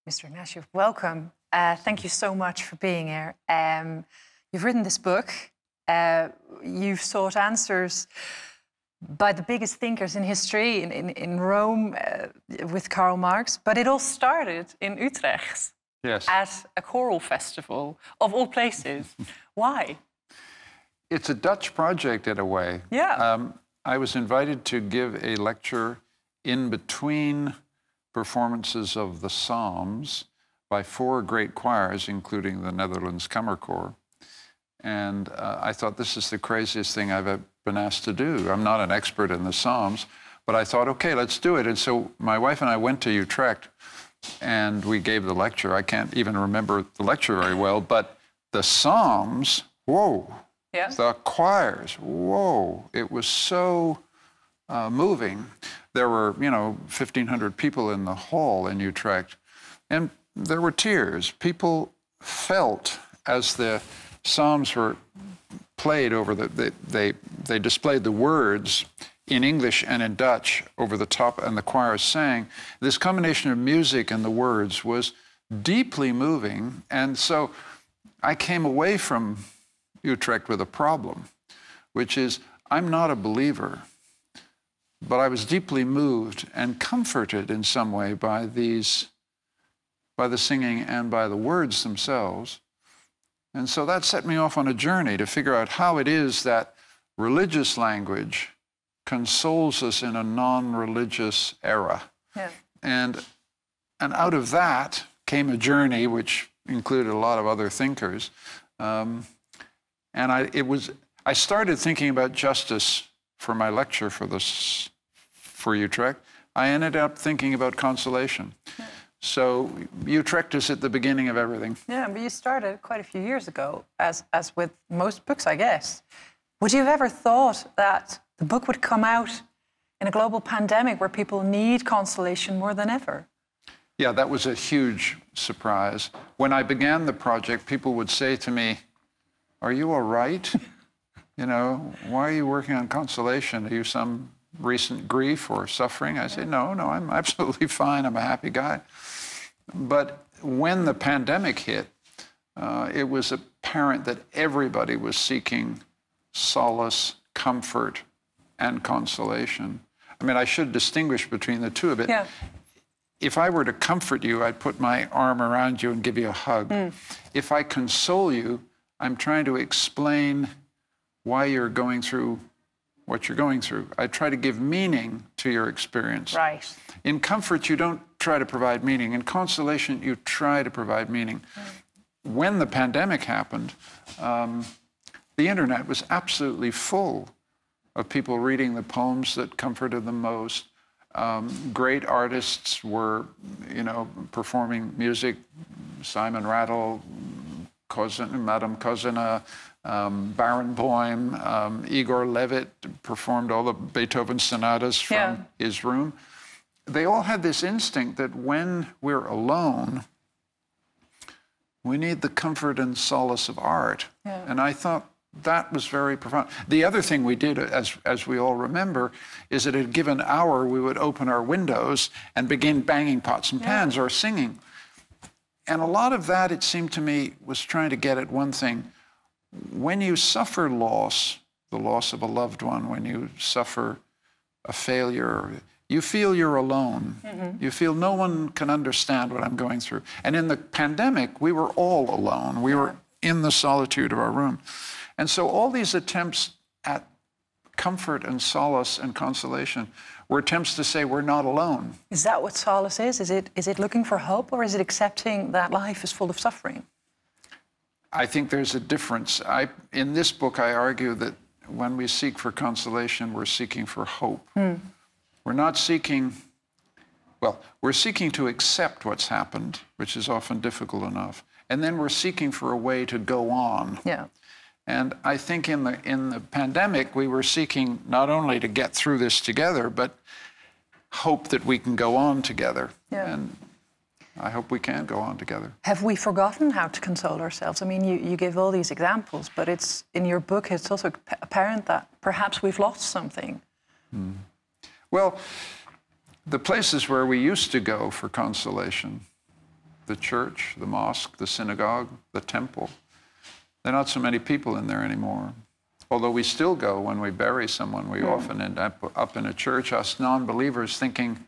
Mr. Ignatieff, welcome. Thank you so much for being here. You've written this book. You've sought answers by the biggest thinkers in history, in Rome, with Karl Marx. But it all started in Utrecht. Yes. At a choral festival, of all places. Why? It's a Dutch project in a way. Yeah. I was invited to give a lecture in between performances of the Psalms by 4 great choirs, including the Netherlands Kammerchor. And I thought, this is the craziest thing I've been asked to do. I'm not an expert in the Psalms, but I thought, okay, let's do it. And so my wife and I went to Utrecht, and we gave the lecture. I can't even remember the lecture very well, but the Psalms, whoa. Yeah. The choirs, whoa. It was so moving. There were, 1,500 people in the hall in Utrecht, and there were tears. People felt as the Psalms were played over they displayed the words in English and in Dutch over the top, and the choir sang. This combination of music and the words was deeply moving. And so I came away from Utrecht with a problem, which is I'm not a believer, but I was deeply moved and comforted in some way by the singing and by the words themselves. And so that set me off on a journey to figure out how it is that religious language consoles us in a non-religious era. Yeah. And out of that came a journey which included a lot of other thinkers. And I started thinking about justice for my lecture for Utrecht. I ended up thinking about consolation. Yeah. So Utrecht is at the beginning of everything. Yeah, but you started quite a few years ago, as with most books, I guess. Would you have ever thought that the book would come out in a global pandemic where people need consolation more than ever? Yeah, that was a huge surprise. When I began the project, people would say to me, "Are you all right? Why are you working on consolation? Are you some recent grief or suffering?" I say, no, I'm absolutely fine. I'm a happy guy. But when the pandemic hit, it was apparent that everybody was seeking solace, comfort, and consolation. I mean, I should distinguish between the two a bit. Yeah. If I were to comfort you, I'd put my arm around you and give you a hug. If I console you, I'm trying to explain why you're going through what you're going through. I try to give meaning to your experience. Right. In comfort, you don't try to provide meaning. In consolation, you try to provide meaning. When the pandemic happened, the internet was absolutely full of people reading the poems that comforted them most. Great artists were, performing music. Simon Rattle, Madame Kozina, Barenboim, Igor Levit performed all the Beethoven sonatas from his room. They all had this instinct that when we're alone, we need the comfort and solace of art. Yeah. And I thought that was very profound. The other thing we did, as we all remember, is at a given hour, we would open our windows and begin banging pots and pans or singing. And a lot of that, it seemed to me, was trying to get at one thing. When you suffer loss, the loss of a loved one, when you suffer a failure, you feel you're alone. You feel no one can understand what I'm going through. And in the pandemic, we were all alone. We were in the solitude of our room. And so all these attempts at comfort and solace and consolation were attempts to say we're not alone. Is that what solace is? Is it looking for hope, or is it accepting that life is full of suffering? I think there's a difference. In this book, I argue that when we seek for consolation, we're seeking for hope. We're not seeking, we're seeking to accept what's happened, which is often difficult enough. And then we're seeking for a way to go on. Yeah. And I think in the pandemic, we were seeking not only to get through this together, but hope that we can go on together. Yeah. And I hope we can go on together. Have we forgotten how to console ourselves? I mean, you give all these examples, but it's in your book, it's also apparent that perhaps we've lost something. Well, the places where we used to go for consolation the church, the mosque, the synagogue, the temple. There are not so many people in there anymore. Although we still go when we bury someone, we often end up in a church, us non-believers thinking,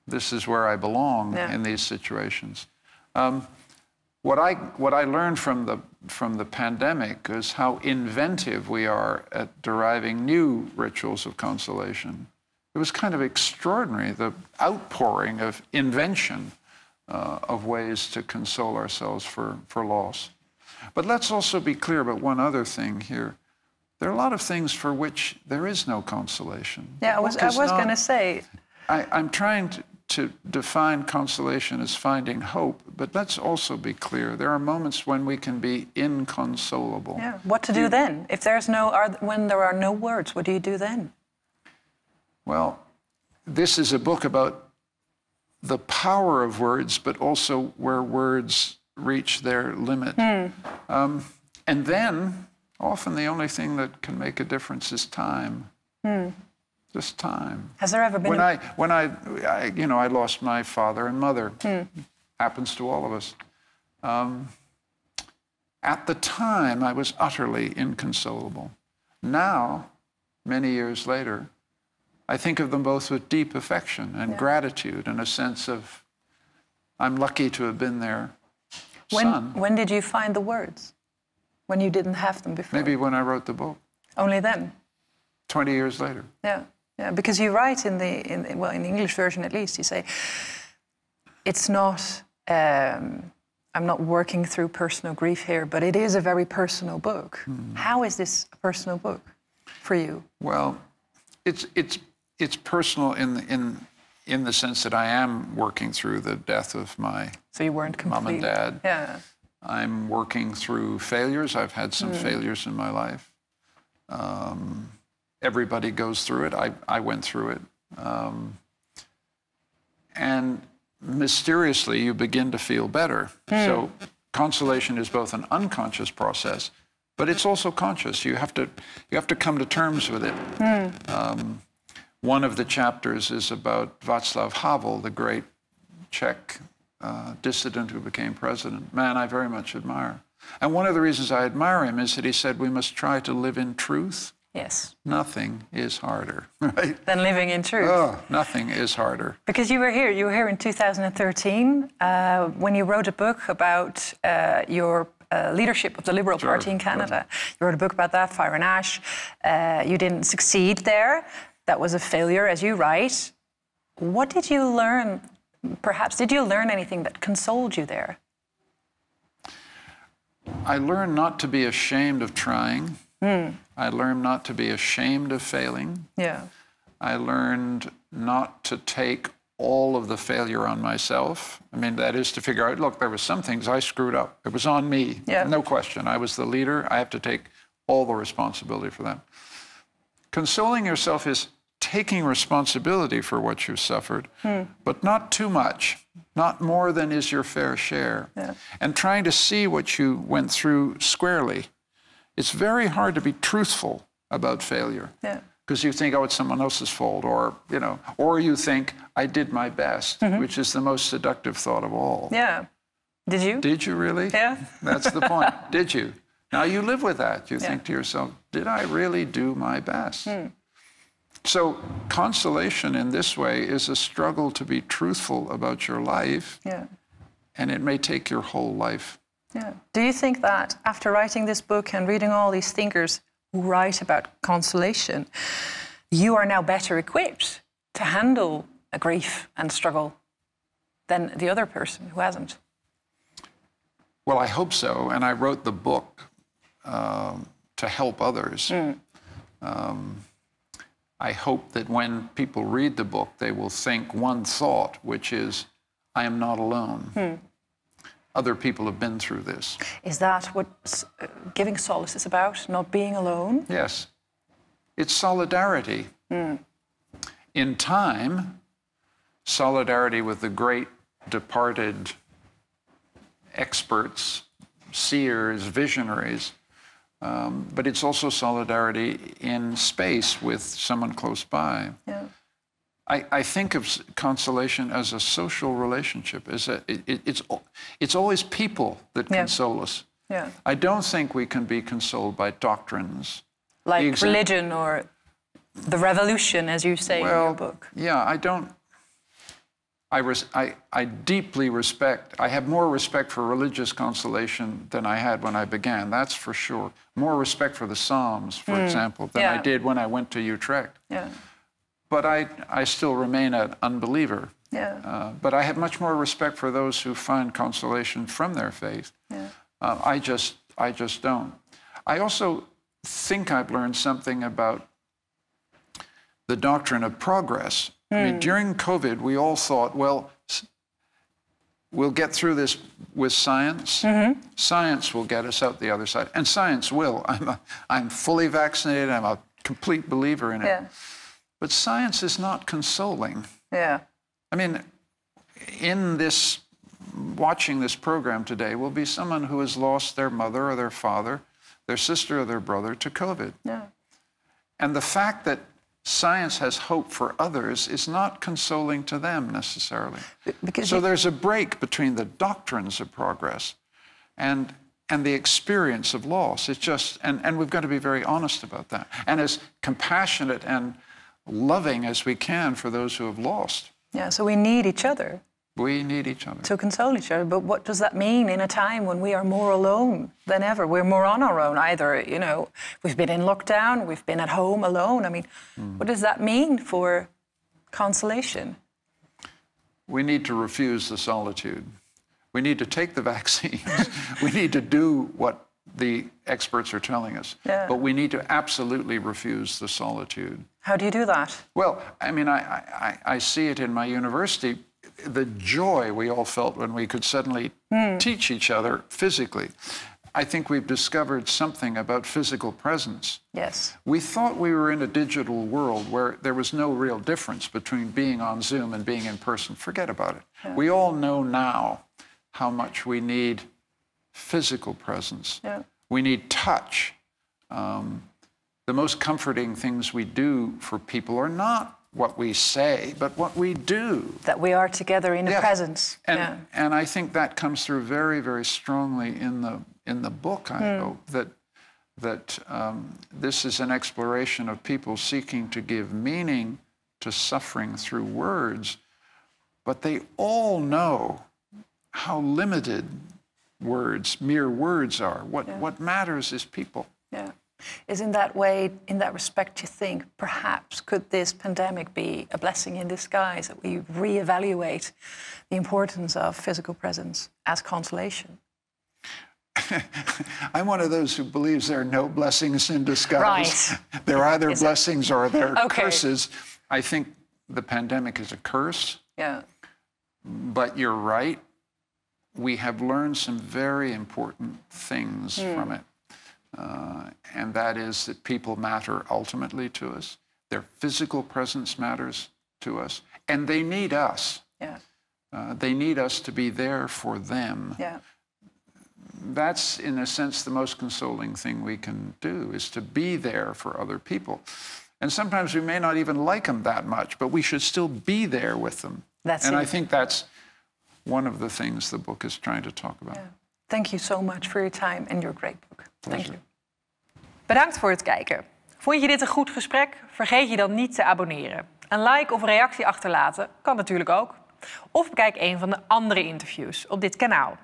this is where I belong in these situations. What I learned from the pandemic is how inventive we are at deriving new rituals of consolation. It was kind of extraordinary, the outpouring of invention of ways to console ourselves for loss. But let's also be clear about one other thing here. There are a lot of things for which there is no consolation. Yeah, I was going to say. I'm trying to define consolation as finding hope, but let's also be clear. There are moments when we can be inconsolable. Yeah. What to do then? If there's when there are no words, what do you do then? Well, this is a book about the power of words, but also where words reach their limit. And then, often the only thing that can make a difference is time. Just time. Has there ever been when I lost my father and mother. Happens to all of us. At the time, I was utterly inconsolable. Now, many years later, I think of them both with deep affection and gratitude and a sense of, I'm lucky to have been their son. When did you find the words? When you didn't have them before? Maybe when I wrote the book. Only then? 20 years later. Yeah, because you write in the English version at least, you say, it's not, I'm not working through personal grief here, but it is a very personal book. How is this a personal book for you? Well, it's personal in the sense that I am working through the death of my so you weren't mom and dad. Yeah. I'm working through failures. I've had some failures in my life. Everybody goes through it. I went through it. And mysteriously, you begin to feel better. So consolation is both an unconscious process, but it's also conscious. You have to come to terms with it. One of the chapters is about Václav Havel, the great Czech dissident who became president. Man, I very much admire. And one of the reasons I admire him is that he said we must try to live in truth. Yes. Nothing is harder, right? Than living in truth. Oh, nothing is harder. Because you were here in 2013 when you wrote a book about your leadership of the Liberal Party in Canada. You wrote a book about that, Fire and Ash. You didn't succeed there. That was a failure, as you write. What did you learn? Perhaps, did you learn anything that consoled you there? I learned not to be ashamed of trying. I learned not to be ashamed of failing. Yeah. I learned not to take all of the failure on myself. I mean, that is to figure out, look, there were some things I screwed up. It was on me. Yeah. No question. I was the leader. I have to take all the responsibility for that. Consoling yourself is taking responsibility for what you've suffered, but not too much, not more than is your fair share, and trying to see what you went through squarely. It's very hard to be truthful about failure, because you think, oh, it's someone else's fault, or you think, I did my best, which is the most seductive thought of all. Yeah. Did you? Did you really? Yeah. That's the point. Did you? Now you live with that. You think to yourself, did I really do my best? So consolation in this way is a struggle to be truthful about your life, and it may take your whole life. Yeah. Do you think that after writing this book and reading all these thinkers who write about consolation, you are now better equipped to handle a grief and struggle than the other person who hasn't? Well, I hope so, and I wrote the book to help others. I hope that when people read the book, they will think one thought, which is, I am not alone. Other people have been through this. Is that what giving solace is about, not being alone? Yes. It's solidarity. In time, solidarity with the great departed experts, seers, visionaries, but it's also solidarity in space with someone close by. I think of consolation as a social relationship. It's always people that console us. Yeah. I don't think we can be consoled by doctrines. Like religion or the revolution, as you say in your book. Yeah, I don't... I deeply respect... I have more respect for religious consolation than I had when I began, that's for sure. More respect for the Psalms, for example, than I did when I went to Utrecht. Yeah. But I still remain an unbeliever. Yeah. But I have much more respect for those who find consolation from their faith. Yeah. I just don't. I also think I've learned something about the doctrine of progress. I mean, during COVID, we all thought, well, we'll get through this with science. Science will get us out the other side. And science will. I'm fully vaccinated. I'm a complete believer in it. Yeah. But science is not consoling. Yeah. I mean, watching this program today will be someone who has lost their mother or their father, their sister or their brother to COVID. Yeah. And the fact that science has hope for others is not consoling to them necessarily. So there's a break between the doctrines of progress and the experience of loss. It's just, and we've got to be very honest about that. And as compassionate and loving as we can for those who have lost. Yeah, so we need each other. We need each other. To console each other. But what does that mean in a time when we are more alone than ever? We're more on our own. Either, we've been in lockdown, we've been at home alone. I mean, what does that mean for consolation? We need to refuse the solitude. We need to take the vaccines. We need to do what the experts are telling us. Yeah. But we need to absolutely refuse the solitude. How do you do that? Well, I mean, I see it in my university. The joy we all felt when we could suddenly teach each other physically. I think we've discovered something about physical presence. Yes. We thought we were in a digital world where there was no real difference between being on Zoom and being in person. Forget about it. Yeah. We all know now how much we need physical presence. Yeah. We need touch. The most comforting things we do for people are not what we say, but what we do. That we are together in the presence. And I think that comes through very, very strongly in the book, I hope, that this is an exploration of people seeking to give meaning to suffering through words, but they all know how limited mere words are. What matters is people. Yeah. Is in that way, in that respect, you think perhaps could this pandemic be a blessing in disguise, that we reevaluate the importance of physical presence as consolation? I'm one of those who believes there are no blessings in disguise. Right. They're either blessings or they're curses. I think the pandemic is a curse. Yeah. But you're right. We have learned some very important things from it. And that is that people matter ultimately to us. Their physical presence matters to us. And they need us. Yeah. They need us to be there for them. Yeah. That's, in a sense, the most consoling thing we can do, is to be there for other people. And sometimes we may not even like them that much, but we should still be there with them. I think that's one of the things the book is trying to talk about. Yeah. Thank you so much for your time and your great book. Thank you. Bedankt voor het kijken. Vond je dit een goed gesprek? Vergeet je dan niet te abonneren. Een like of een reactie achterlaten kan natuurlijk ook. Of bekijk een van de andere interviews op dit kanaal.